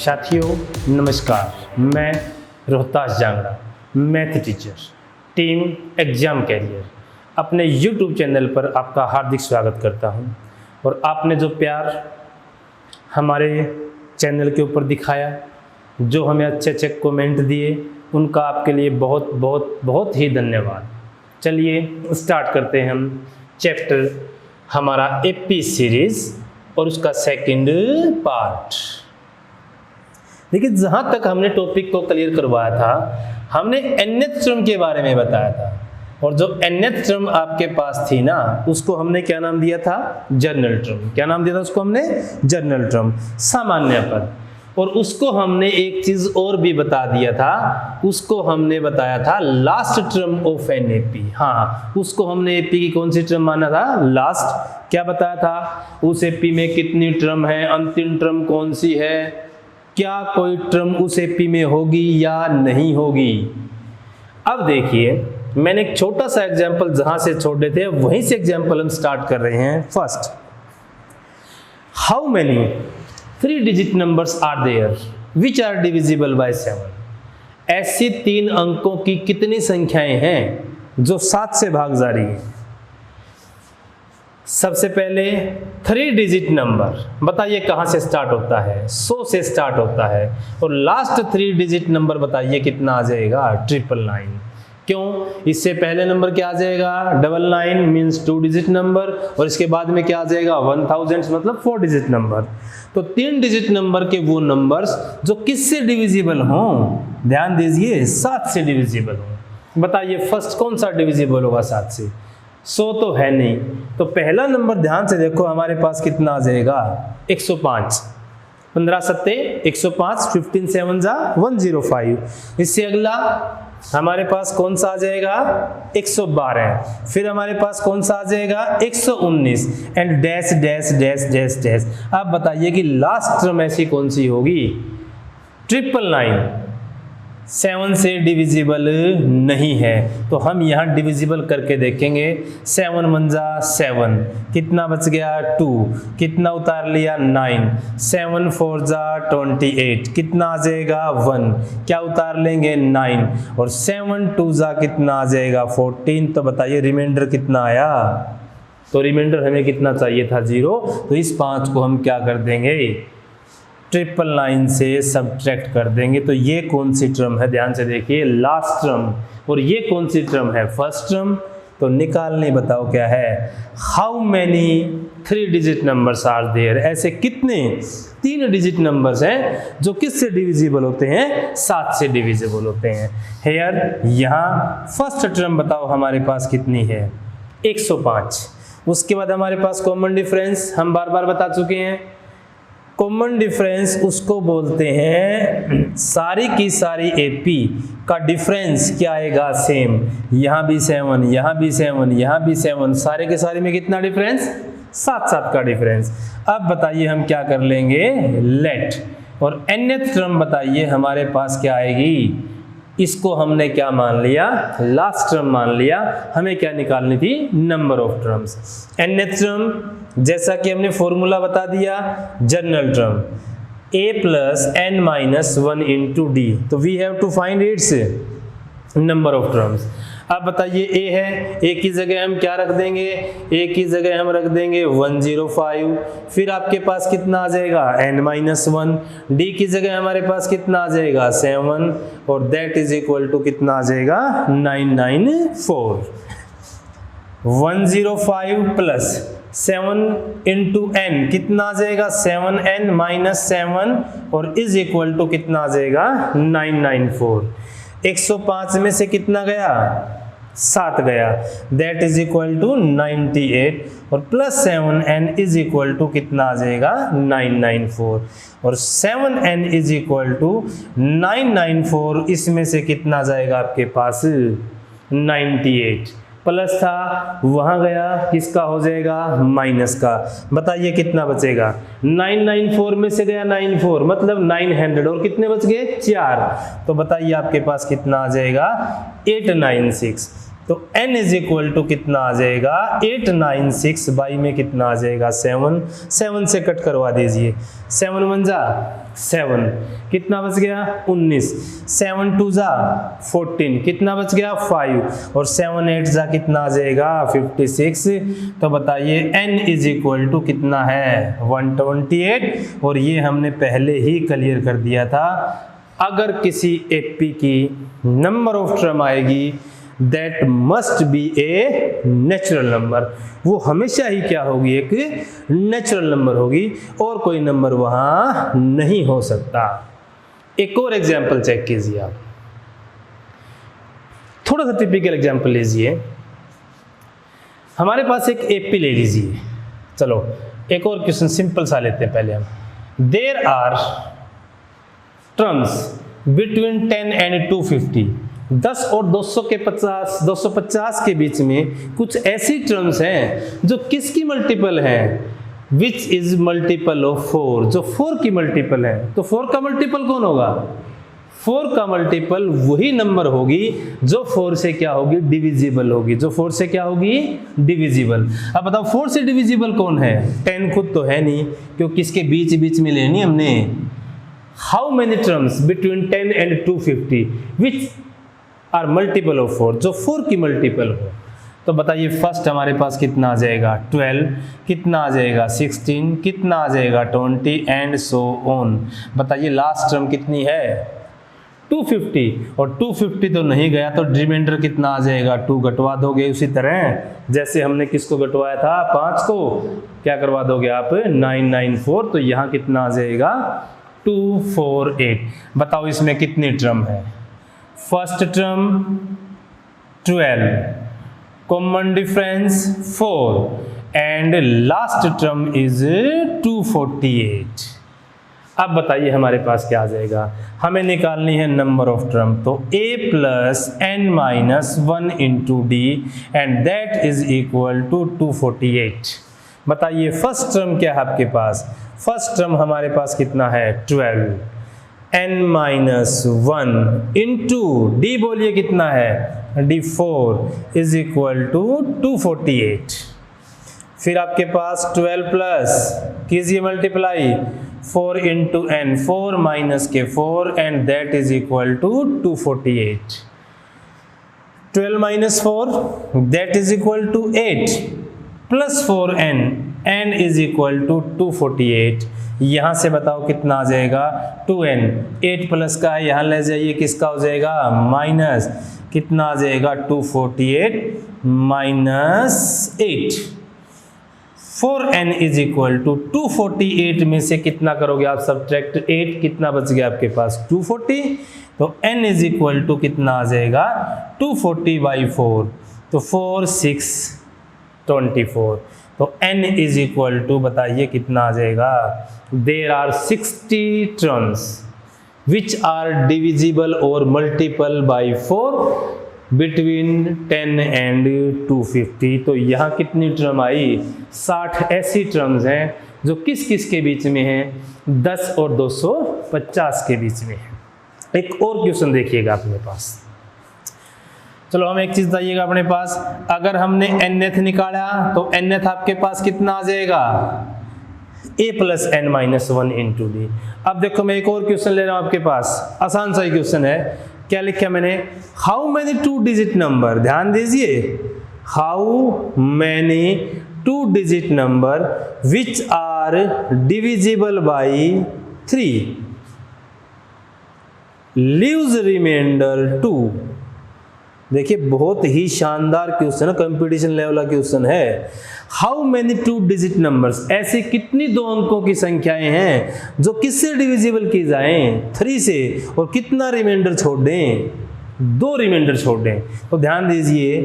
साथियों नमस्कार, मैं Rohtas Jangra math teacher team exam career अपने YouTube चैनल पर आपका हार्दिक स्वागत करता हूं। और आपने जो प्यार हमारे चैनल के ऊपर दिखाया, जो हमें अच्छे अच्छे कमेंट दिए, उनका आपके लिए बहुत बहुत बहुत ही धन्यवाद। चलिए स्टार्ट करते हैं हम चैप्टर हमारा एपी सीरीज़ और उसका सेकंड पार्ट। देखिए, जहाँ तक हमने टॉपिक को क्लियर करवाया था, हमने nth टर्म के बारे में बताया था। और जो nth टर्म आपके पास थी ना, उसको हमने क्या नाम दिया था? General term. क्या नाम दिया था उसको हमने? जनरल टर्म, सामान्य पद। और उसको हमने एक चीज और भी बता दिया था, उसको हमने बताया था last term of an AP. हाँ, उसको हमने एपी की कौन सी टर्म माना था? लास्ट। क्या बताया था? उस एपी में कितनी टर्म है, अंतिम टर्म कौन सी है, क्या कोई टर्म उस एपी में होगी या नहीं होगी। अब देखिए, मैंने एक छोटा सा एग्जांपल जहां से छोड़े थे वहीं से एग्जांपल हम स्टार्ट कर रहे हैं। First, how many 3 digit numbers are there which are divisible by 7। ऐसी 3 अंकों की कितनी संख्याएं हैं जो 7 से भाग जा रही है? सबसे पहले 3 डिजिट नंबर बताइए कहां से स्टार्ट होता है? 100 से स्टार्ट होता है। और लास्ट 3 डिजिट नंबर बताइए कितना आ जाएगा? 999। क्यों? इससे पहले नंबर क्या आ जाएगा? 99 मीन्स 2 डिजिट नंबर, और इसके बाद में क्या आ जाएगा? 1000 मतलब 4 डिजिट नंबर। तो 3 डिजिट नंबर के वो नंबर्स जो किससे डिविजिबल हों? ध्यान दीजिए, 7 से डिविजिबल हों। बताइए फर्स्ट कौन सा डिविजिबल होगा 7 से? 100 तो है नहीं, तो पहला नंबर ध्यान से देखो, हमारे पास कितना आ जाएगा? 105। 15 सत्ते 105, 15 7 जा 105। इससे अगला हमारे पास कौन सा आ जाएगा? 112। फिर हमारे पास कौन सा आ जाएगा? 119 and dash dash dash dash dash. अब बताइए कि लास्ट टर्म ऐसी कौन सी होगी? 999 7 से डिविजिबल नहीं है, तो हम यहाँ डिविजिबल करके देखेंगे। 7 1 जा 7, कितना बच गया? 2, कितना उतार लिया? 9। 7 4 जा 28, कितना आ जाएगा? 1, क्या उतार लेंगे? 9। और 7 2 जा कितना आ जाएगा? 14। तो बताइए रिमाइंडर कितना आया? तो रिमाइंडर हमें कितना चाहिए था? 0। तो इस 5 को हम क्या कर देंगे? 999 से सब्ट्रैक्ट कर देंगे। तो ये कौन सी टर्म है? ध्यान से देखिए, लास्ट टर्म। और ये कौन सी टर्म है? First term. तो निकालने बताओ क्या है? How many 3 digit numbers are there. ऐसे कितने 3 डिजिट नंबर्स हैं जो किससे डिविजिबल होते हैं? 7 से डिविजिबल होते हैं। हेयर यहाँ फर्स्ट टर्म बताओ हमारे पास कितनी है? 105। उसके बाद हमारे पास कॉमन डिफरेंस हम बार बार बता चुके हैं। कॉमन डिफरेंस उसको बोलते हैं सारी की सारी एपी का डिफरेंस क्या आएगा? सेम। यहाँ भी 7, यहाँ भी 7, यहाँ भी 7, सारे के सारे में कितना डिफरेंस? 7 का डिफरेंस। अब बताइए हम क्या कर लेंगे? लेट। और nth टर्म बताइए हमारे पास क्या आएगी? इसको हमने क्या मान लिया? लास्ट टर्म मान लिया। हमें क्या निकालनी थी? Number of terms. nth term जैसा कि हमने फॉर्मूला बता दिया, general term a plus n minus 1 into D. तो we have to find its number of terms. अब बताइए a है, a की जगह हम क्या रख देंगे? a की जगह हम रख देंगे 105। फिर आपके पास कितना आ जाएगा? n minus 1। d की जगह हमारे पास कितना आ जाएगा? 7। और दैट इज इक्वल टू कितना आ जाएगा? 994। 105 प्लस 7 इंटू n कितना आ जाएगा? 7n माइनस 7 और इज इक्वल टू कितना आ जाएगा? 994। 105 में से कितना गया? 7 गया। दैट इज इक्वल टू 98 और plus 7n is equal to कितना आ जाएगा? 994। और 7n इज इक्वल टू 994, इसमें से कितना जाएगा आपके पास? 98। प्लस था वहां गया, किसका हो जाएगा? माइनस का। बताइए कितना बचेगा? 994 में से गया 94 मतलब 900 और कितने बच गए? 4। तो बताइए आपके पास कितना आ जाएगा? 896। तो n इज इक्वल टू कितना आ जाएगा 896 बाई में कितना आ जाएगा 7, 7 से कट करवा दीजिए, 7 1 जा 7, कितना बच गया 19, 7 2 जा 14, कितना बच गया 5 और 7 8 जा कितना आ जाएगा 56। तो बताइए n इज इक्वल टू कितना है 128 और ये हमने पहले ही क्लियर कर दिया था। अगर किसी एपी की नंबर ऑफ टर्म आएगी that must be a natural number, वो हमेशा ही क्या होगी एक नेचुरल नंबर होगी और कोई नंबर वहां नहीं हो सकता। एक और एग्जांपल चेक कीजिए आप, थोड़ा सा टिपिकल एग्जांपल लीजिए। हमारे पास एक एपी ले लीजिए, चलो एक और क्वेश्चन सिंपल सा लेते हैं पहले हम। There are terms between 10 and 250, 10 और 250 के बीच में कुछ ऐसी टर्म्स हैं जो किसकी मल्टीपल हैं, विच इज मल्टीपल ऑफ 4, जो 4 की मल्टीपल है। तो 4 का मल्टीपल कौन होगा, 4 का मल्टीपल वही नंबर होगी जो 4 से क्या होगी डिविजिबल होगी, जो 4 से क्या होगी डिविजिबल। अब बताओ 4 से डिविजिबल कौन है, 10 खुद तो है नहीं क्योंकि इसके बीच बीच में लेनी हमने। How many terms between 10 and 250 which are multiple of 4, जो 4 की मल्टीपल हो। तो बताइए फर्स्ट हमारे पास कितना आ जाएगा 12, कितना आ जाएगा 16, कितना आ जाएगा 20 एंड सो ऑन। बताइए लास्ट टर्म कितनी है 250 और 250 तो नहीं गया तो रिमाइंडर कितना आ जाएगा 2 घटवा दोगे, उसी तरह जैसे हमने किसको घटवाया था 5 को, क्या करवा दोगे आप 994। तो यहाँ कितना आ जाएगा 248। बताओ इसमें कितनी टर्म है, first term 12, common difference 4 and last term is 248। अब बताइए हमारे पास क्या आ जाएगा, हमें निकालनी है नंबर ऑफ टर्म। तो a plus n minus 1 into D and that is equal to 248। बताइए फर्स्ट टर्म क्या है आपके पास, फर्स्ट टर्म हमारे पास कितना है 12, n माइनस 1 इंटू डी बोलिए कितना है d4 इज इक्वल टू 248। फिर आपके पास 12 प्लस कीजिए मल्टीप्लाई 4 इंटू n, 4 माइनस के 4 and that is equal to 248। 12 minus 4 that is equal to 8 plus 4n, n is equal to 248। यहाँ से बताओ कितना आ जाएगा 2n, 8 प्लस का है यहाँ ले जाइए, किसका हो जाएगा माइनस, कितना आ जाएगा 248 minus 8। 4n is equal to 248 में से कितना करोगे आप सब्ट्रैक्ट 8, कितना बच गया आपके पास 240। तो n इज इक्वल टू कितना आ जाएगा 240 बाई 4, तो 4 6 24। तो n इज इक्वल टू बताइए कितना आ जाएगा, there are 60 terms which are divisible और मल्टीपल बाई 4 बिटवीन 10 एंड 250। तो यहाँ कितनी टर्म आई 60 ऐसी टर्म्स हैं जो किस किस के बीच में हैं 10 और 250 के बीच में है। एक और क्वेश्चन देखिएगा अपने पास, चलो हम एक चीज बताइएगा अपने पास, अगर हमने nth निकाला तो nth आपके पास कितना आ जाएगा a plus n minus 1 into D. अब देखो मैं एक और क्वेश्चन ले रहा हूं आपके पास, आसान सा ही क्वेश्चन है। क्या लिखा मैंने, हाउ मैनी 2 डिजिट नंबर, ध्यान दीजिए, how many 2 digit number which are divisible by 3 leaves remainder 2। देखिए बहुत ही शानदार क्वेश्चन है, कंपटीशन लेवल का क्वेश्चन है। हाउ मेनी 2 डिजिट नंबर्स, ऐसी कितनी 2 अंकों की संख्याएं हैं जो किससे डिविजिबल की जाएं 3 से, और कितना रिमाइंडर छोड़ दें 2 रिमाइंडर छोड़ दें। तो ध्यान दीजिए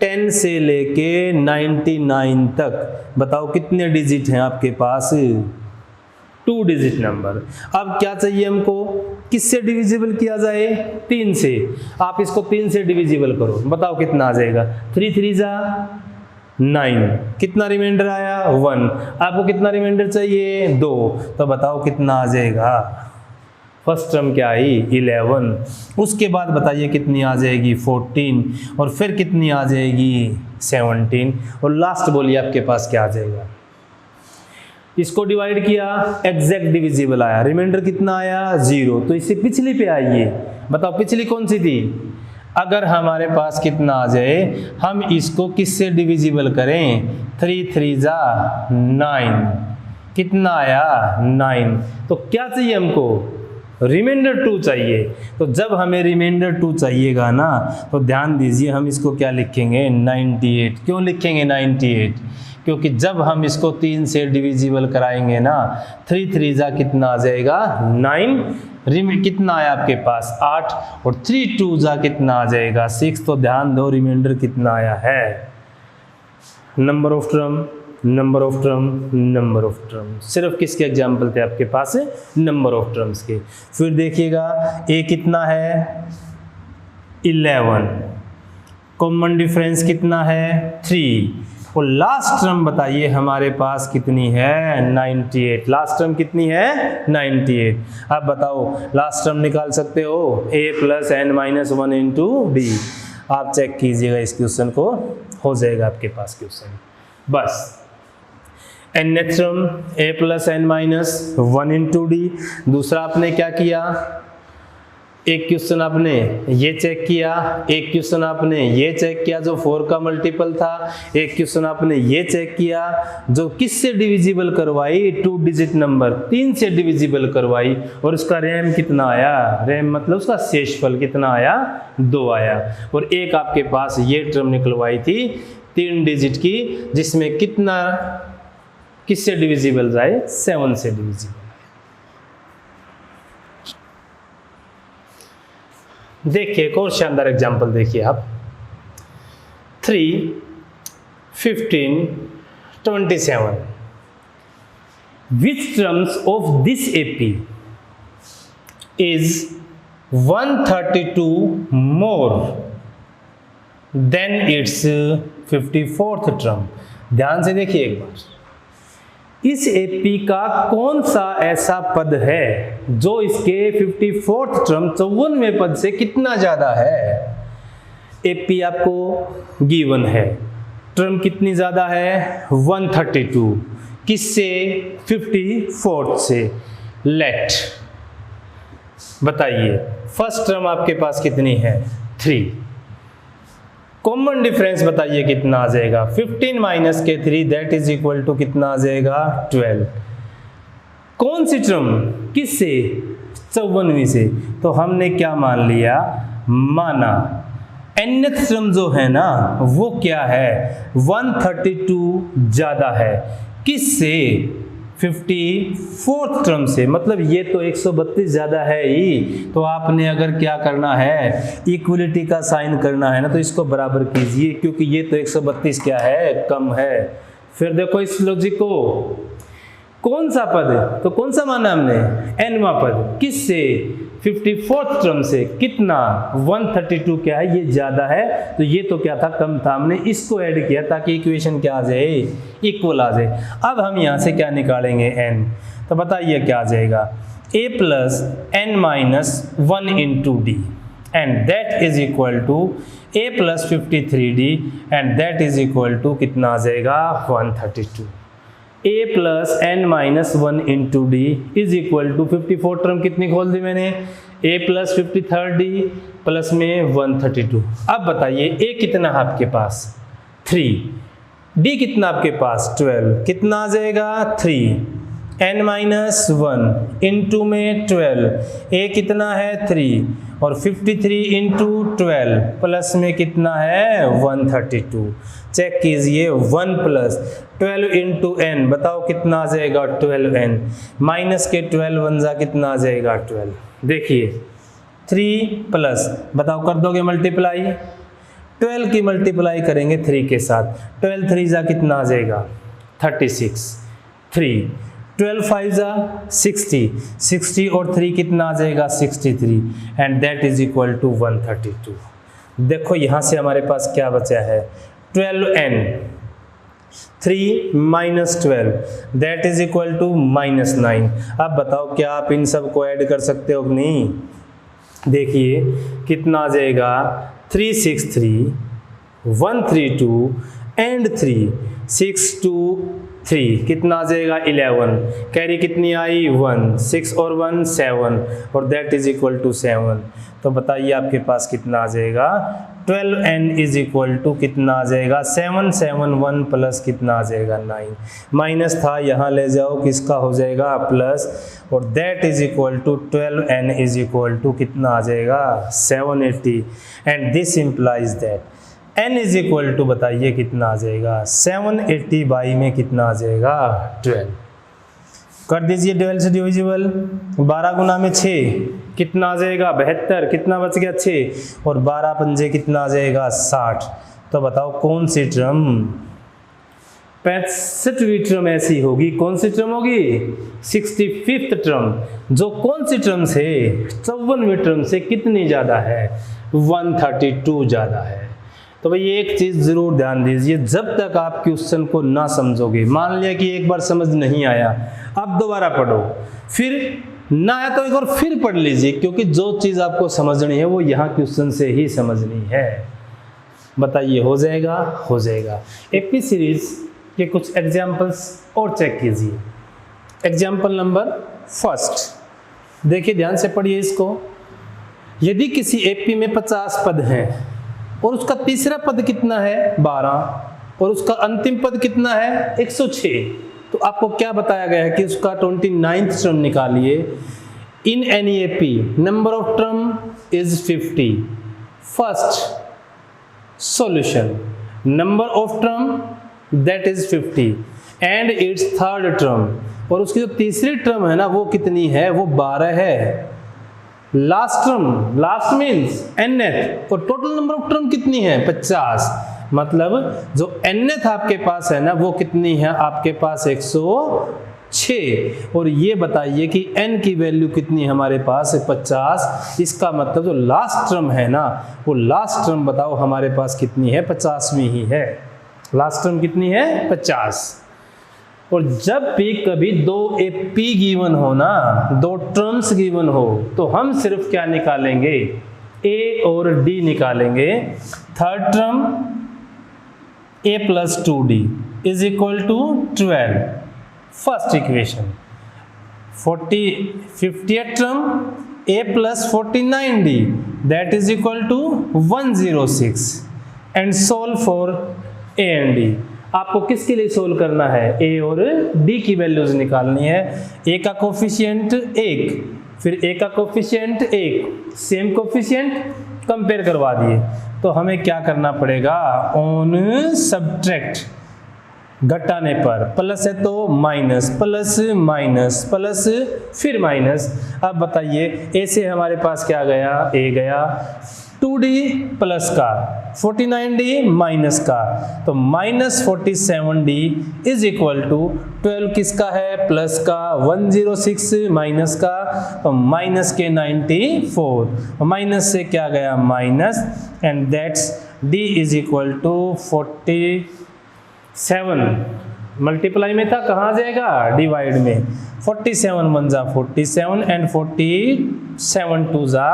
10 से लेके 99 तक बताओ कितने डिजिट हैं आपके पास 2 डिजिट नंबर। अब क्या चाहिए हमको, किससे डिविजिबल किया जाए 3 से। आप इसको 3 से डिविजिबल करो, बताओ कितना आ जाएगा 3 3 जा 9, कितना रिमाइंडर आया 1, आपको कितना रिमाइंडर चाहिए 2, तो बताओ कितना आ जाएगा फर्स्ट टर्म क्या आई 11, उसके बाद बताइए कितनी आ जाएगी 14, और फिर कितनी आ जाएगी 17, और लास्ट बोलिए आपके पास क्या आ जाएगा। इसको डिवाइड किया, एग्जैक्ट डिविजिबल आया, रिमाइंडर कितना आया 0, तो इससे पिछली पे आइए, बताओ पिछली कौन सी थी। अगर हमारे पास कितना आ जाए, हम इसको किससे डिविजिबल करें, 3 3 जा 9, कितना आया 9, तो क्या चाहिए हमको, रिमाइंडर 2 चाहिए। तो जब हमें रिमाइंडर 2 चाहिएगा ना, तो ध्यान दीजिए हम इसको क्या लिखेंगे 98। क्यों लिखेंगे 98, क्योंकि जब हम इसको 3 से डिविजिबल कराएंगे ना, 3 3 जा कितना आ जाएगा 9, कितना आया आपके पास 8, और 3 2 जा कितना आ जाएगा 6। तो ध्यान दो रिमाइंडर कितना आया है, number of term, number of term, number of term. सिर्फ किसके एग्जाम्पल थे आपके पास, नंबर ऑफ टर्म्स के। फिर देखिएगा ए कितना है 11, कॉमन डिफरेंस कितना है 3, और लास्ट टर्म बताइए हमारे पास कितनी है 98। लास्ट टर्म कितनी है 98। अब बताओ लास्ट टर्म निकाल सकते हो a + n - 1 इंटू डी। आप चेक कीजिएगा इस क्वेश्चन को, हो जाएगा आपके पास क्वेश्चन। बस nth term a + n - 1 into D. दूसरा आपने क्या किया, एक क्वेश्चन आपने ये चेक किया, एक क्वेश्चन आपने ये चेक किया जो 4 का मल्टीपल था, एक क्वेश्चन आपने ये चेक किया जो किससे डिविजिबल करवाई, 2 डिजिट नंबर 3 से डिविजिबल करवाई, और उसका रैम कितना आया, रैम मतलब उसका शेषफल कितना आया 2 आया। और एक आपके पास ये टर्म निकलवाई थी 3 डिजिट की, जिसमें कितना किससे डिविजिबल जाए 7 से डिविजिबल। देखिए एक और शानदार एग्जाम्पल देखिए आप, 3 15 27। Which terms of this AP is 132 more than its 54th term? ध्यान से देखिए एक बार, इस एपी का कौन सा ऐसा पद है जो इसके 54th टर्म 54वें पद से कितना ज्यादा है। एपी आपको गिवन है, टर्म कितनी ज्यादा है 132, किससे 54th से। लेट बताइए फर्स्ट टर्म आपके पास कितनी है 3, कॉमन डिफरेंस बताइए कितना आ जाएगा 15 माइनस के 3 दैट इज इक्वल टू कितना आ जाएगा 12। कौन सी टर्म किससे 54वीं से, तो हमने क्या मान लिया, माना nth टर्म जो है ना वो क्या है 132 ज्यादा है, किससे 54th टर्म से, मतलब ये तो 132 ज्यादा है ही। तो आपने अगर क्या करना है इक्वलिटी का साइन करना है ना, तो इसको बराबर कीजिए, क्योंकि ये तो 132 क्या है कम है। फिर देखो इस लॉजिक को, कौन सा पद है, तो कौन सा माना हमने nवां पद, किससे 54th टर्म से, कितना 132 क्या है ये ज्यादा है, तो ये तो क्या था कम था, हमने इसको ऐड किया ताकि इक्वेशन क्या आ जाए इक्वल आ जाए। अब हम यहाँ से क्या निकालेंगे n, तो बताइए क्या आ जाएगा a + n - 1 into D, and that is equal to a + 53d, and that is equal to कितना आ जाएगा 132। a + n - 1 into D is equal to 54 term कितनी खोल दी मैंने, a + 53d प्लस में 132। अब बताइए a कितना है आपके पास 3, d कितना आपके पास 12, कितना आ जाएगा 3, n - 1 इंटू में 12, a कितना है 3, और 53 इंटू 12 प्लस में कितना है 132। चेक कीजिए 1 + 12 इंटू n, बताओ कितना आ जाएगा 12n, माइनस के 12 1 जा कितना आ जाएगा 12। देखिए 3 प्लस, बताओ कर दोगे मल्टीप्लाई, 12 की मल्टीप्लाई करेंगे 3 के साथ, 12 3 जा कितना आ जाएगा 36, 3 12 5 जा 60, 60 और 3 कितना आ जाएगा 63, and that is equal to 132। देखो यहाँ से हमारे पास क्या बचा है 12n, 3 minus 12 that is equal to -9। अब बताओ क्या आप इन सब को ऐड कर सकते हो कि नहीं? देखिए कितना आ जाएगा, 363 132 एंड 3 6 2 3 कितना आ जाएगा 11, कैरी कितनी आई 1, 6 और 1 7 और दैट इज इक्वल टू 7। तो बताइए आपके पास कितना आ जाएगा, 12n इज इक्वल टू कितना आ जाएगा 7 7 1 प्लस कितना आ जाएगा 9, माइनस था यहाँ ले जाओ किसका हो जाएगा प्लस, और that is equal to 12n is equal to कितना आ जाएगा 780 and this implies that n is equal to बताइए कितना आ जाएगा 780 बाई में कितना आ जाएगा 12। कर दीजिए 12 से डिविजिबल, 12 गुना में 6 कितना आ जाएगा 72, कितना बच गया 6 और 12 पंजे कितना आ जाएगा 60। तो बताओ कौन सी टर्म 65वीं टर्म ऐसी होगी, कौन सी टर्म होगी 65th टर्म, जो कौन सी टर्म से 54वीं टर्म से कितनी ज़्यादा है 132 ज़्यादा है। तो भाई एक चीज़ ज़रूर ध्यान दीजिए, जब तक आप क्वेश्चन को ना समझोगे, मान लिया कि एक बार समझ नहीं आया, आप दोबारा पढ़ो, फिर ना आया तो एक और फिर पढ़ लीजिए, क्योंकि जो चीज़ आपको समझनी है वो यहाँ क्वेश्चन से ही समझनी है। बताइए हो जाएगा? हो जाएगा। एपी सीरीज के कुछ एग्जाम्पल्स और चेक कीजिए। एग्जाम्पल नंबर फर्स्ट, देखिए ध्यान से पढ़िए इसको। यदि किसी एपी में 50 पद हैं और उसका तीसरा पद कितना है 12 और उसका अंतिम पद कितना है 106, तो आपको क्या बताया गया है कि उसका 29th टर्म निकालिए। In any AP number of term is 50। First solution, number of term that is 50 and it's third term, और उसकी जो तीसरी टर्म है ना वो कितनी है, वो 12 है। Last term, last means nth, और टोटल नंबर ऑफ टर्म कितनी है 50, मतलब जो nth आपके पास है ना वो कितनी है आपके पास 106, और ये बताइए कि n की वैल्यू कितनी है हमारे पास 50। इसका मतलब जो लास्ट टर्म है ना वो लास्ट टर्म बताओ हमारे पास कितनी है 50वीं ही है। लास्ट टर्म कितनी है 50। और जब भी कभी दो एपी गिवन हो ना, दो टर्म्स गिवन हो, तो हम सिर्फ क्या निकालेंगे ए और डी निकालेंगे। Third term a plus 2d is equal to 12, first equation. 50th term a plus 49d that is equal to 106 and solve for a and d। आपको किसके लिए सोल्व करना है, a और d की वैल्यूज निकालनी है। a का कोफिशिएंट 1, फिर a का कोफिशिएंट 1, सेम कोफिशिएंट कंपेयर करवा दिए, तो हमें क्या करना पड़ेगा ऑन सब्ट्रैक्ट, घटाने पर प्लस है तो माइनस, प्लस माइनस प्लस फिर माइनस। अब बताइए a से हमारे पास क्या गया, a गया 2d प्लस का 49d माइनस का, तो minus 47d is equal to 12 किसका है प्लस का 106 माइनस का, तो माइनस के 94, माइनस से क्या गया minus, and that's d is equal to 47। Multiply में था, कहाँ जाएगा डिवाइड में, 47 1 जा 47 एंड 47 2 जा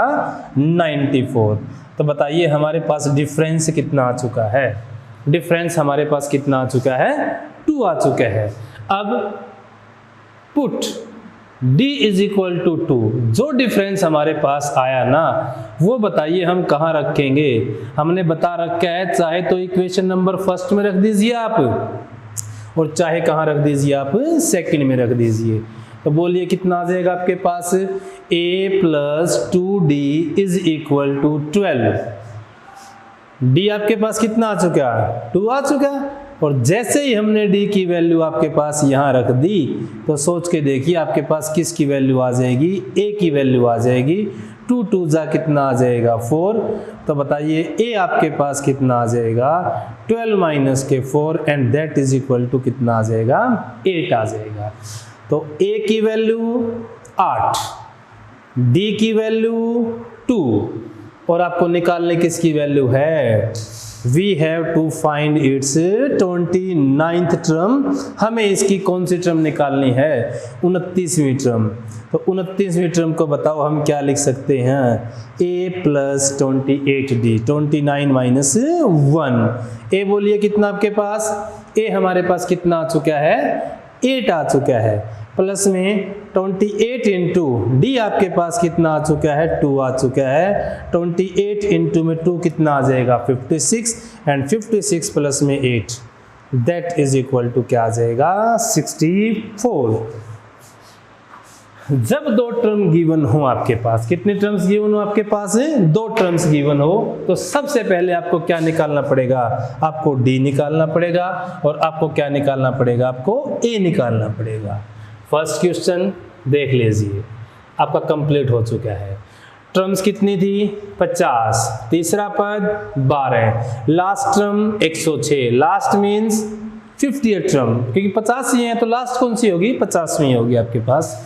94। तो बताइए हमारे पास डिफरेंस कितना आ चुका है, डिफरेंस हमारे पास कितना आ चुका है 2 आ चुका है। अब put d is equal to 2, जो डिफरेंस हमारे पास आया ना वो बताइए हम कहाँ रखेंगे। हमने बता रखा है चाहे तो इक्वेशन नंबर फर्स्ट में रख दीजिए आप, और चाहे कहाँ रख दीजिए आप सेकंड में रख दीजिए। तो बोलिए कितना आ जाएगा आपके पास, a plus 2d is equal to 12। d आपके पास कितना आ चुका है 2 आ चुका है, और जैसे ही हमने d की वैल्यू आपके पास यहाँ रख दी तो सोच के देखिए आपके पास किसकी वैल्यू आ जाएगी, a की वैल्यू आ जाएगी। 2 2 जा कितना आ जाएगा 4, तो बताइए a आपके पास कितना आ जाएगा 12 माइनस के 4 and that is equal to कितना आ जाएगा 8 आ जाएगा। तो a की वैल्यू 8, d की वैल्यू 2, और आपको निकालने किसकी वैल्यू है we have to find its 29th term. हमें इसकी कौन सी टर्म निकालनी है? 29वीं टर्म। तो 29वीं टर्म को बताओ हम क्या लिख सकते हैं? a plus 28d, 29 minus 1। ए बोलिए कितना आपके पास? ए हमारे पास कितना आ चुका है? 8 आ चुका है। प्लस में 28 इंटू डी आपके पास कितना आ चुका है? 2 आ चुका है। 28 इंटू में 2 कितना आ जाएगा? 56। एंड 56 प्लस में 8 दैट इज इक्वल टू क्या आ जाएगा? 64। जब दो टर्म गिवन हो आपके पास, कितने टर्म्स गिवन हो आपके पास? 2 टर्म्स गिवन हो, तो सबसे पहले आपको क्या निकालना पड़ेगा? आपको डी निकालना पड़ेगा। और आपको क्या निकालना पड़ेगा? आपको ए निकालना पड़ेगा। फर्स्ट क्वेश्चन देख लीजिए, आपका कंप्लीट हो चुका है। टर्म्स कितनी थी? 50। तीसरा पद 12। Last term 106। Last means 50th term, क्योंकि 50 ही है तो लास्ट कौन सी होगी? 50वीं होगी आपके पास।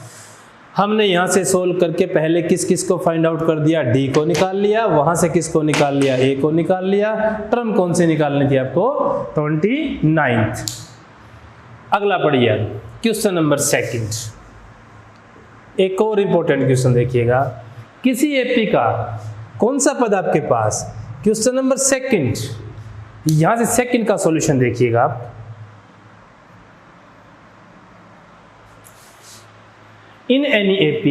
हमने यहाँ से सोल्व करके पहले किस किस को फाइंड आउट कर दिया? डी को निकाल लिया। वहां से किसको निकाल लिया? ए को निकाल लिया। टर्म कौन से निकालनी थी आपको? 29th। अगला पढ़िए क्वेश्चन नंबर 2। एक और इंपॉर्टेंट क्वेश्चन देखिएगा। किसी एपी का कौन सा पद आपके पास? Question number 2। यहां से सेकंड का सॉल्यूशन देखिएगा आप। In any AP,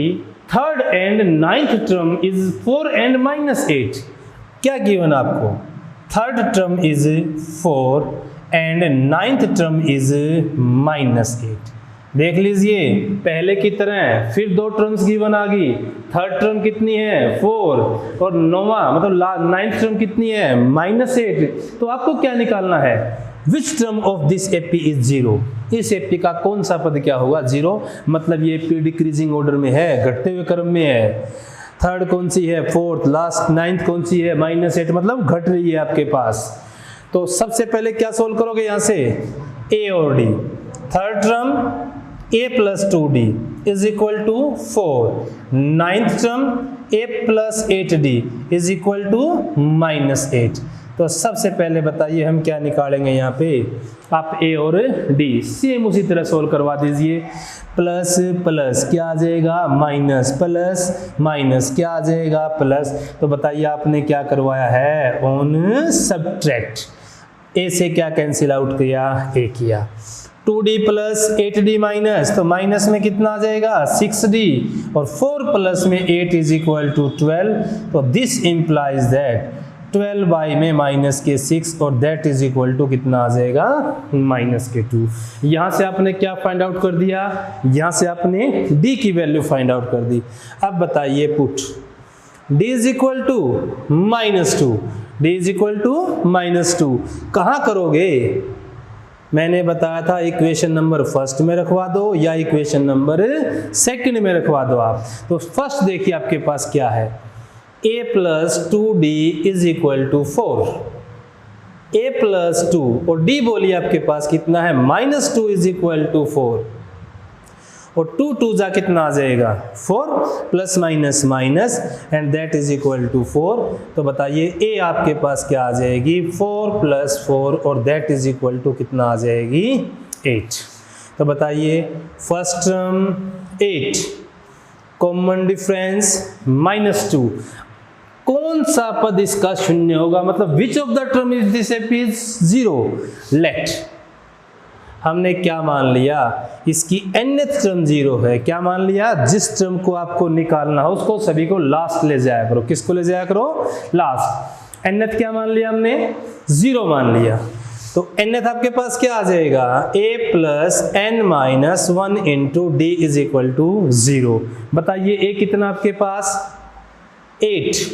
third and ninth term is 4 and minus 8. क्या गिवन आपको? Third term is 4 and ninth term is -8। देख लीजिए पहले की तरह फिर 2 टर्म्स गिवन आ गई। थर्ड टर्म कितनी है? 4। और नौवां मतलब नाइन्थ टर्म कितनी है? -8। तो आपको क्या निकालना है? Which term of this AP is 0? इस AP का कौन सा पद क्या होगा? 0। मतलब ये AP डिक्रीजिंग ऑर्डर में है, घटते हुए क्रम में है। थर्ड कौन सी है? 4th। लास्ट 9th कौन सी है? -8, मतलब घट रही है आपके पास। तो सबसे पहले क्या सोल्व करोगे यहाँ से? A और D। Third term A plus 2D is equal to 4। Ninth term A plus 8D is equal to -8। तो सबसे पहले बताइए हम क्या निकालेंगे यहाँ पे? आप ए और डी सेम उसी तरह सोल्व करवा दीजिए। प्लस प्लस क्या आ जाएगा? माइनस। प्लस माइनस क्या आ जाएगा? प्लस। तो बताइए आपने क्या करवाया है? On subtract. ए से क्या कैंसिल आउट किया? ए किया। 2d प्लस 8d माइनस, तो माइनस में कितना आ जाएगा? 6d। और 4 प्लस में 8 इज इक्वल टू 12। तो दिस इंप्लाइज दैट 12 बाई में माइनस के 6 और दैट इज इक्वल टू कितना आ जाएगा? -2। यहां से आपने क्या फाइंड आउट कर दिया? यहां से आपने d की वैल्यू फाइंड आउट कर दी। अब बताइए put d is equal to -2। d is equal to -2 कहां करोगे? मैंने बताया था इक्वेशन नंबर फर्स्ट में रखवा दो या इक्वेशन नंबर सेकंड में रखवा दो आप। तो फर्स्ट देखिए आपके पास क्या है? a plus 2d is equal to 4। a plus 2 और d बोलिए आपके पास कितना है? -2 इज इक्वल टू 4। और 2 2 जा कितना आ जाएगा? 4 plus minus minus and that is equal to 4। तो बताइए a आपके पास क्या आ जाएगी? 4 प्लस 4 और दैट इज इक्वल टू कितना आ जाएगी? 8। तो बताइए फर्स्ट टर्म 8, कॉमन डिफरेंस -2। कौन सा पद इसका शून्य होगा? मतलब which of the term is this is 0? Let हमने क्या मान लिया? इसकी nth टर्म 0 है। क्या मान लिया? जिस टर्म को आपको निकालना हो उसको सभी को लास्ट ले जाया करो। किसको ले जाया करो? लास्ट। nth क्या मान लिया हमने? 0 मान लिया। तो nth आपके पास क्या आ जाएगा? a plus n minus 1 into D is equal to 0। बताइए a कितना आपके पास? 8।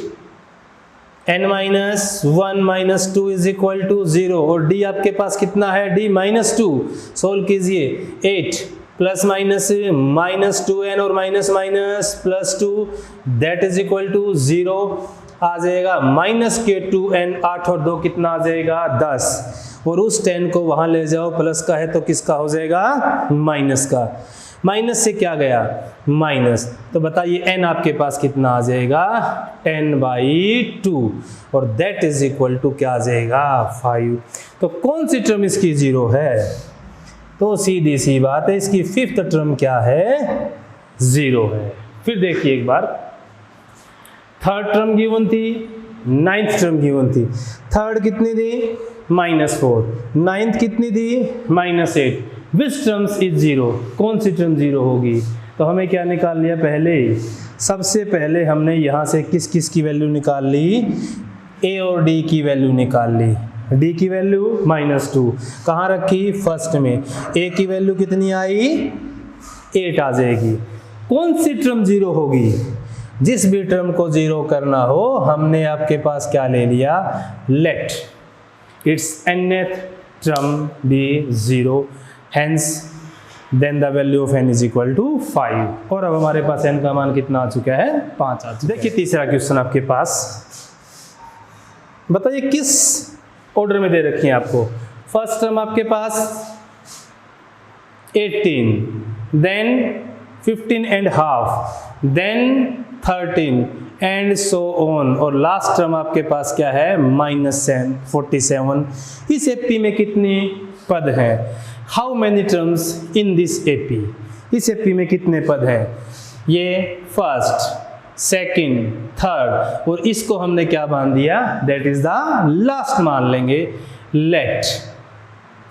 n minus 1 minus 2 is equal to 0 और d आपके पास कितना है? d -2। सोल्व कीजिए। 8 प्लस माइनस -2n और minus minus +2 that is equal to 0 आ जाएगा। माइनस के 2n 8 और 2 कितना आ जाएगा? 10। और उस 10 को वहां ले जाओ, प्लस का है तो किसका हो जाएगा? माइनस का। माइनस से क्या गया माइनस, तो बताइए n आपके पास कितना आ जाएगा 10/2 और दैट इज इक्वल टू क्या आ जाएगा 5। तो कौन सी टर्म इसकी 0 है, तो सीधी सी बात है इसकी फिफ्थ टर्म क्या है 0 है। फिर देखिए एक बार, थर्ड टर्म गिवन थी, नाइन्थ टर्म गिवन थी। थर्ड कितनी थी -4, नाइन्थ कितनी थी -8, विच टर्म्स इज 0, कौन सी टर्म 0 होगी। तो हमें क्या निकाल लिया, पहले सबसे पहले हमने यहाँ से किस किस की वैल्यू निकाल ली, a और d की वैल्यू निकाल ली। d की वैल्यू -2 कहाँ रखी, फर्स्ट में। a की वैल्यू कितनी आई 8 आ जाएगी। कौन सी टर्म 0 होगी, जिस भी टर्म को 0 करना हो हमने आपके पास क्या ले लिया, let its nth term be 0, hence then the value of n is equal to 5। और अब हमारे पास n का मान कितना आ चुका है 5 आ चुका है। देखिए तीसरा क्वेश्चन आपके पास, बताइए किस ऑर्डर में दे रखी है आपको। फर्स्ट टर्म आपके पास 18, then 15.5, then 13 and so on, और लास्ट टर्म आपके पास क्या है -47। इस एपी में कितने पद हैं, how many terms in this AP, इस एपी में कितने पद हैं, ये फर्स्ट सेकंड थर्ड, और इसको हमने क्या मान दिया, दैट इज द लास्ट मान लेंगे। लेट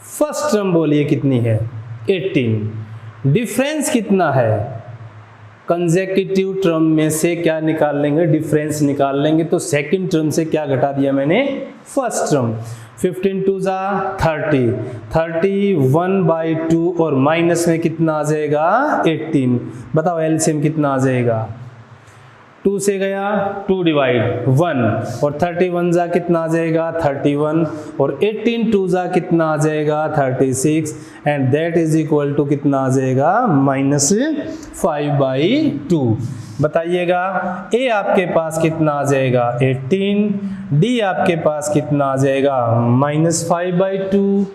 फर्स्ट टर्म बोलिए कितनी है 18, डिफरेंस कितना है, कंसेक्यूटिव टर्म में से क्या निकाल लेंगे, डिफरेंस निकाल लेंगे। तो सेकंड टर्म से क्या घटा दिया मैंने, फर्स्ट टर्म। 15 2 30, 31/2 और माइनस में कितना आ जाएगा 18। बताओ एलसीएम कितना आ जाएगा, 2 से गया 2 डिवाइड 1 और 31 जा कितना आ जाएगा 31 और 18 2 जा कितना आ जाएगा 36 and that is equal to कितना आ जाएगा -5/2। बताइएगा ए आपके पास कितना आ जाएगा 18, डी आपके पास कितना आ जाएगा -5/2।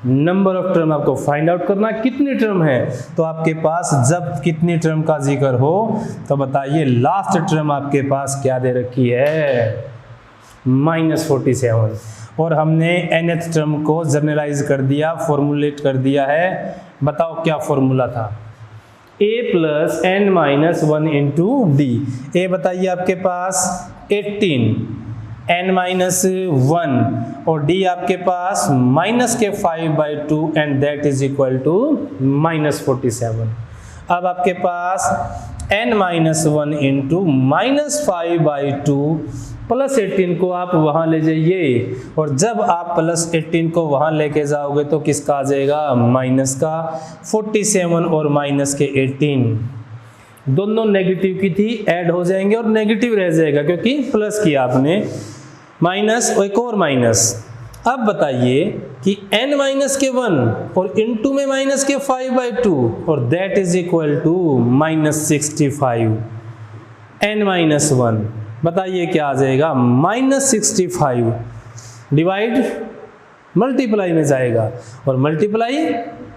नंबर ऑफ टर्म आपको फाइंड आउट करना, कितनी टर्म है, तो आपके पास जब कितनी टर्म का जिक्र हो तो बताइए लास्ट टर्म आपके पास क्या दे रखी है -47 और हमने nth टर्म को जनरलाइज कर दिया, फॉर्मुलेट कर दिया है। बताओ क्या फॉर्मूला था, a + n-1 इंटू डी। ए बताइए आपके पास 18, n-1 और d आपके पास -5/2 and that is equal to -47। अब आपके पास n-1 इंटू -5/2 प्लस 18 को आप वहां ले जाइए और जब आप प्लस 18 को वहां लेके जाओगे तो किसका आ जाएगा माइनस का। 47 और माइनस के 18 दोनों नेगेटिव की थी, ऐड हो जाएंगे और नेगेटिव रह जाएगा क्योंकि प्लस किया आपने, माइनस और एक और माइनस। अब बताइए कि n-1 और इनटू में -5/2 और that is equal to -65। n-1 बताइए क्या आ जाएगा -65 डिवाइड मल्टीप्लाई में जाएगा और मल्टीप्लाई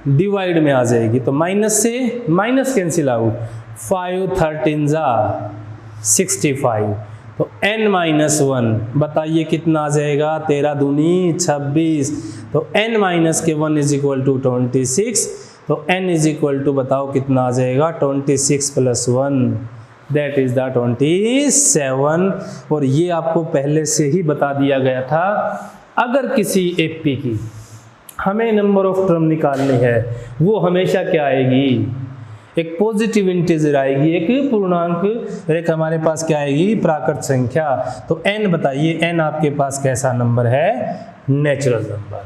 डिवाइड में आ जाएगी तो माइनस से माइनस कैंसिल आउट, 5 13 जा 65 तो n-1 बताइए कितना आ जाएगा 13 दूनी 26 तो n-1 इज इक्वल टू 26 तो n इज इक्वल टू बताओ कितना आ जाएगा 26 + 1 दैट इज द 27। और ये आपको पहले से ही बता दिया गया था, अगर किसी एपी की हमें नंबर ऑफ टर्म निकालनी है वो हमेशा क्या आएगी, एक पॉजिटिव इंटीजर आएगी, एक पूर्णांक, एक हमारे पास क्या आएगी प्राकृत संख्या। तो n बताइए n आपके पास कैसा नंबर है, नेचुरल नंबर।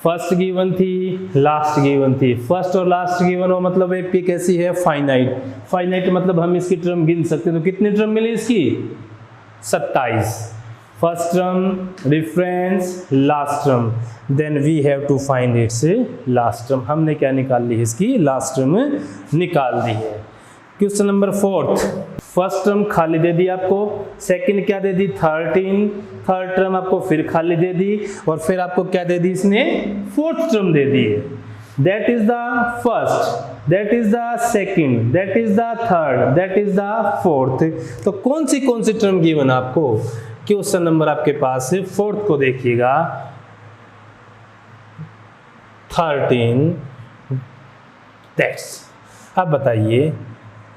फर्स्ट गिवन थी, लास्ट गिवन थी, फर्स्ट और लास्ट गिवन हो मतलब एपी कैसी है फाइनाइट। फाइनाइट मतलब हम इसकी टर्म गिन सकते हैं, तो कितनी टर्म मिली इसकी 27। First term reference last term, then we have to find its last term. हमने क्या निकाल ली है, इसकी लास्ट टर्म निकाल दी है। क्वेश्चन नंबर 4, फर्स्ट टर्म खाली दे दी आपको, सेकंड क्या दे दी 13, थर्ड टर्म आपको फिर खाली दे दी और फिर आपको क्या दे दी इसने फोर्थ टर्म दे दी है, that is the first. That is the second, that is the third, that is the fourth. तो कौन सी टर्म गिवन आपको? क्वेश्चन नंबर आपके पास है फोर्थ को देखिएगा, 13 दैट्स। अब बताइए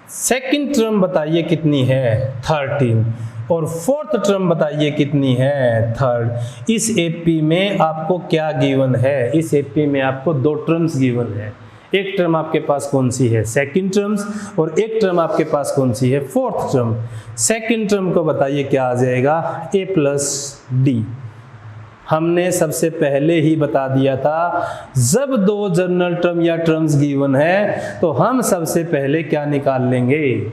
सेकंड टर्म बताइए कितनी है? 13, और फोर्थ टर्म बताइए कितनी है? थर्ड। इस एपी में आपको क्या गिवन है? इस एपी में आपको दो टर्म्स गिवन है। एक टर्म आपके पास कौन सी है? सेकंड टर्म्स, और एक टर्म आपके पास कौन सी है? Fourth term. सेकंड टर्म को बताइए क्या आ जाएगा? a plus D. हमने सबसे पहले ही बता दिया था जब दो जनरल टर्म या टर्म्स गिवन है तो हम सबसे पहले क्या निकाल लेंगे?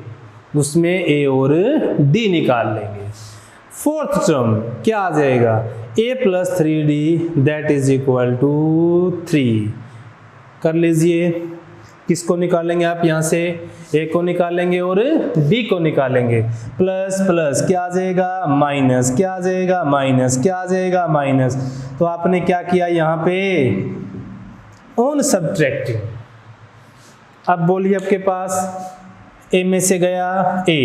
उसमें a और d निकाल लेंगे। फोर्थ टर्म क्या आ जाएगा? a plus 3d that is equal to 3। कर लीजिए, किसको निकालेंगे आप? यहाँ से a को निकालेंगे और d को निकालेंगे। प्लस प्लस क्या आ जाएगा? माइनस। क्या आ जाएगा? माइनस। क्या आ जाएगा? माइनस। तो आपने क्या किया यहाँ पे? On subtracting. अब बोलिए आपके पास a में से गया a,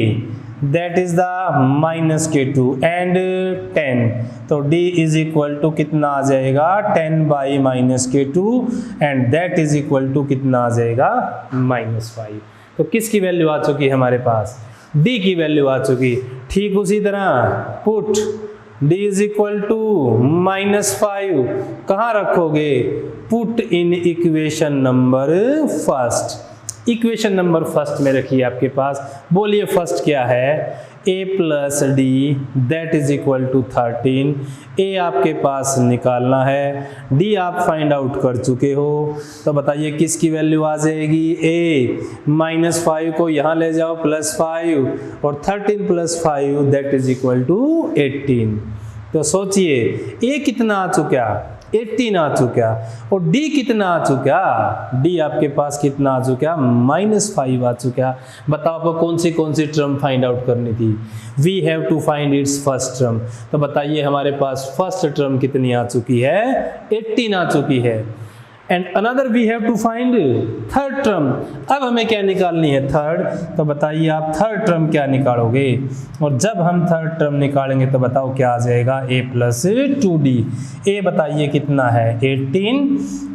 that is the -k2 and 10, तो d इज इक्वल टू कितना आ जाएगा? 10 by -k2 and that is equal to कितना आ जाएगा? -5। तो किसकी वैल्यू आ चुकी है हमारे पास? d की वैल्यू आ चुकी। ठीक उसी तरह put d is equal to -5 कहाँ रखोगे? Put in equation number first. Equation number first में रखिए आपके पास। बोलिए फर्स्ट क्या है? a plus d that is equal to 13। a आपके पास निकालना है, d आप फाइंड आउट कर चुके हो। तो बताइए किसकी वैल्यू आ जाएगी? a। -5 को यहाँ ले जाओ, +5, और 13 + 5 दैट इज इक्वल टू 18। तो सोचिए a कितना आ चुका? 18 आ चुका। और d कितना आ चुका? d आपके पास कितना आ चुका? -5 आ चुका। बताओ आपको कौन सी टर्म फाइंड आउट करनी थी? We have to find its first term. तो बताइए हमारे पास फर्स्ट टर्म कितनी आ चुकी है? 18 आ चुकी है। And another we have to find third term. अब हमें क्या निकालनी है? थर्ड। तो बताइए आप थर्ड टर्म क्या निकालोगे? और जब हम थर्ड टर्म निकालेंगे तो बताओ क्या आ जाएगा? a plus 2d। a बताइए कितना है? 18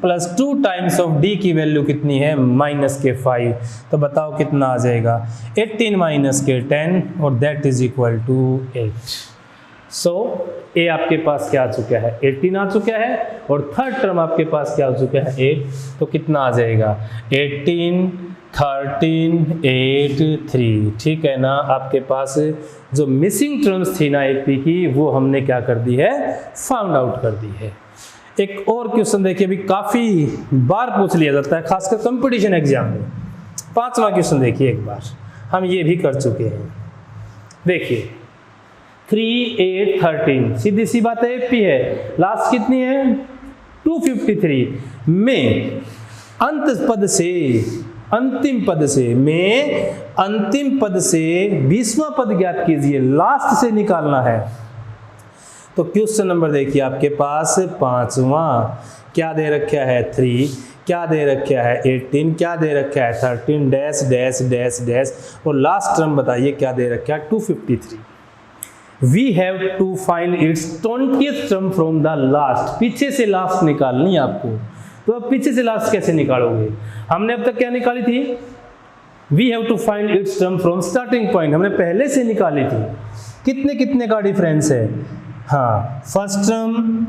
प्लस 2 टाइम्स ऑफ d की वैल्यू कितनी है? -5। तो बताओ कितना आ जाएगा? 18 - 10 और that is equal to 8। So a आपके पास क्या आ चुका है? 18 आ चुका है, और थर्ड टर्म आपके पास क्या आ चुका है? 8। तो कितना आ जाएगा? 18, 13, 8, 3। ठीक है ना? आपके पास जो मिसिंग टर्म्स थी ना एपी की, वो हमने क्या कर दी है? फाउंड आउट कर दी है। एक और क्वेश्चन देखिए, अभी काफी बार पूछ लिया जाता है खासकर कंपटीशन एग्जाम में। 5वां क्वेश्चन देखिए एक बार, हम ये भी कर चुके हैं। देखिए 3, 8, 13 सीधी सी बात है, एपी है। लास्ट कितनी है? 253 में अंतिम पद से 20वां पद ज्ञात कीजिए। लास्ट से निकालना है। तो क्वेश्चन नंबर देखिए आपके पास 5वां। क्या दे रखा है? 3। क्या दे रखा है? 18। क्या दे रखा है? 13 डैश डैश डैश डैश, और लास्ट टर्म बताइए क्या दे रखा है? 253। We have to find its 20th term from the last। पीछे से लास्ट निकालनी है आपको। तो अब पीछे से लास्ट कैसे निकालोगे? हमने अब तक क्या निकाली थी? We have to find its term from starting point। हमने पहले से निकाली थी। कितने कितने का डिफरेंस है? हाँ, फर्स्ट टर्म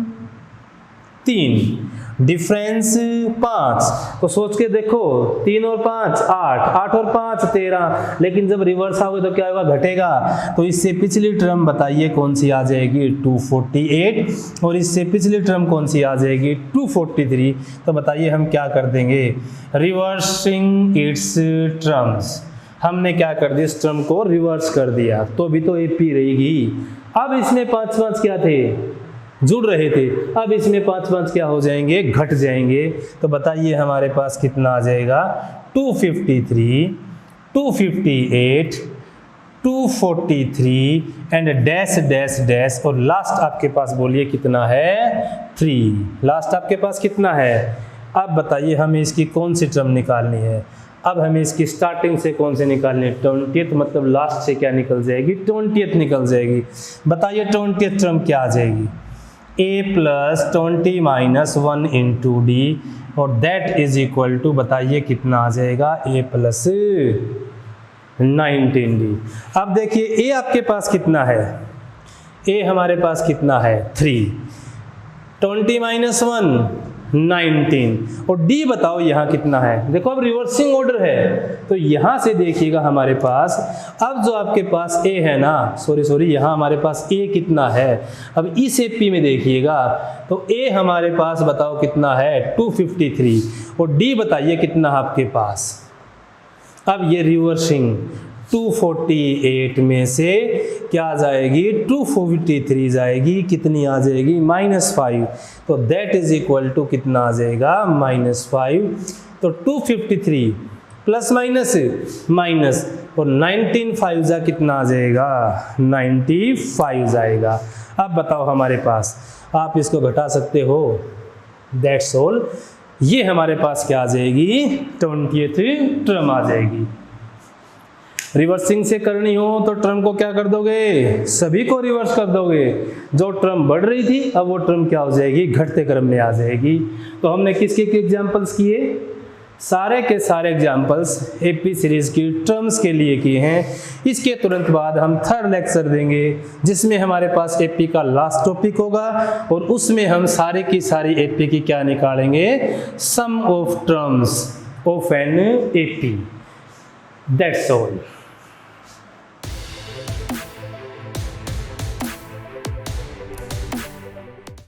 3, डिफरेंस 5। तो सोच के देखो, 3 और 5 8, 8 और 5 13। लेकिन जब रिवर्स आओगे तो क्या होगा? घटेगा। तो इससे पिछली टर्म बताइए कौन सी आ जाएगी? 248। और इससे पिछली टर्म कौन सी आ जाएगी? 243। तो बताइए हम क्या कर देंगे? Reversing it's terms. हमने क्या कर दिया? इस टर्म को रिवर्स कर दिया, तो भी तो एपी रहेगी। अब इसमें 5 क्या थे? जुड़ रहे थे। अब इसमें 5 क्या हो जाएंगे? घट जाएंगे। तो बताइए हमारे पास कितना आ जाएगा? 253, 258, 243 एंड डैश डैश डैश, और लास्ट आपके पास बोलिए कितना है? 3। लास्ट आपके पास कितना है? अब बताइए हमें इसकी कौन सी टर्म निकालनी है? अब हमें इसकी स्टार्टिंग से कौन से निकालने, 20th मतलब लास्ट से क्या निकल जाएगी, 20th निकल जाएगी। बताइए 20th टर्म क्या आ जाएगी, a plus 20 minus 1 into D, और दैट इज इक्वल टू बताइए कितना आ जाएगा, a प्लस 19d। अब देखिए a आपके पास कितना है, a हमारे पास कितना है 3, 20 माइनस 1 19, और d बताओ यहाँ कितना है। देखो अब रिवर्सिंग ऑर्डर है, तो यहाँ से देखिएगा हमारे पास अब जो आपके पास a है ना, सॉरी यहाँ हमारे पास a कितना है। अब इस AP में देखिएगा तो a हमारे पास बताओ कितना है 253, और d बताइए कितना आपके पास। अब ये रिवर्सिंग 248 में से क्या आ जाएगी, 243 जाएगी, कितनी आ जाएगी -5, तो दैट इज इक्वल टू कितना आ जाएगा -5। तो 253 प्लस माइनस और 19 5 जा कितना आ जाएगा, 95 जाएगा। अब बताओ हमारे पास, आप इसको घटा सकते हो, दैट्स ऑल। ये हमारे पास क्या आ जाएगी, 20th टर्म आ जाएगी। रिवर्सिंग से करनी हो तो टर्म को क्या कर दोगे, सभी को रिवर्स कर दोगे। जो टर्म बढ़ रही थी अब वो टर्म क्या हो जाएगी, घटते क्रम में आ जाएगी। तो हमने किसके एग्जांपल्स किए, सारे के सारे एग्जांपल्स एपी सीरीज की टर्म्स के लिए किए हैं। इसके तुरंत बाद हम थर्ड लेक्चर देंगे जिसमें हमारे पास एपी का लास्ट टॉपिक होगा, और उसमें हम सारे की सारी एपी की क्या निकालेंगे, sum of terms of an AP. That's all.